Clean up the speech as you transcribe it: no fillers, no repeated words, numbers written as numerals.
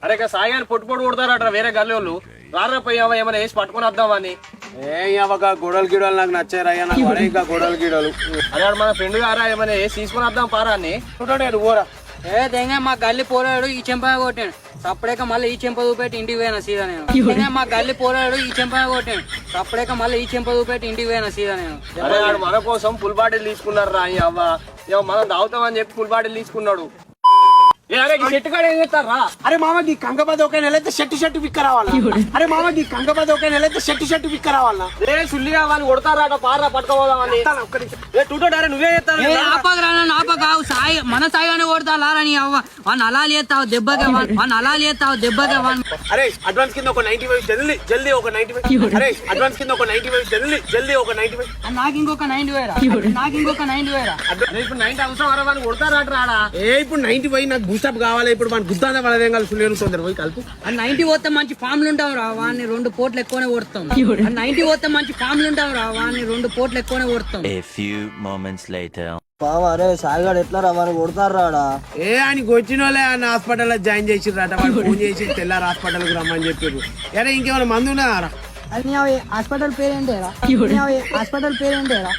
అరే ఇక సాయాన్ని పొట్టు కొడతారట వేరే గల్లి వాళ్ళు రారా పోయావా ఏమైనా వేసి పట్టుకుని వద్దామని. గొడవలు గిడవలు నాకు నచ్చారయ్యా, నాకు ఇంకా గొడవలు గిడవలు. అరే మన ఫ్రెండ్ గారా ఏమైనా వేసి తీసుకుని వద్దాం పారా అని. చూడండి పోరా. దెంగ మా గల్లి పోరాడు ఈ చెంప కొట్టాడు సప్పుడేక మళ్ళీ ఈ చెంప చూపెట్టి ఇంటికి పోయినా సీదా నేను. మా గల్లి పోరాడు ఈ చెంప కొట్టాడు సప్పుడేక మళ్ళీ ఈ చెంప చూపెట్టి ఇంటికి పోయినా సీదా నేను. అరే వాడు మన కోసం ఫుల్ బాటిల్ తీసుకున్నారు రా అవ్వ. మనం తాగుతామని చెప్పి ఫుల్ బాటిల్ తీసుకున్నాడు. చెట్టు కాడ ఏం చేస్తారా? అరే మామకి కంగబద ఒక నెలైతే షట్టు పిక్క రావాలా? అరే మామకి కంగబద ఒక నెలైతే షట్టు పిక్క రావాలా? సుల్లిగా వాళ్ళని కొడతారా పారా పట్టుకోపోదామని. నువ్వే చేస్తావు సాయి మన సాయిగానే కొడతాని అవ్వ వాడిని అలా చేస్తావు దెబ్బగా వాడిని అలా చేస్తావు దెబ్బగా వాడిని. అరే అడ్వాన్స్ కింద ఒక 95 జల్దీ ఒక 95. అరే అడ్వాన్స్ కింద ఒక 95 జల్దీ ఒక 95. నాకు ఇంకొక 90 వేరా నాకు ఇంకొక 90 వేరా. ఇప్పుడు 90 అవసరం అరే వాడిని కొడతారా రాడా? ఇప్పుడు 90 నాకు బూస్టప్ కావాలి. ఇప్పుడు మన గుద్దానే వాళ్ళదేం కలిసి తొందర పోయి కలుపు. 90 పోతే మంచి ఫామ్ లు ఉంటాం రా వాడిని 2 పోట్లు ఎక్కువనే కొడతాం. 90 పోతే మంచి ఫామ్ లు ఉంటాం రా వాడిని 2 పోట్లు ఎక్కువనే కొడతాం. A few moments later. అరే సాయిగాడు ఎట్లా రా మరి కొడతారు రాడా? ఆయనకి వచ్చిన వాళ్ళే ఆయన హాస్పిటల్ లో జాయిన్ చేసిర్రట. వాళ్ళు ఫోన్ చేసి తెల్లారు హాస్పిటల్ కి రమ్మని చెప్పారు. అరే ఇంకేమైనా మందు ఉన్నారా? అది హాస్పిటల్ పేరేంటేరా హాస్పిటల్ పేరేంటేరా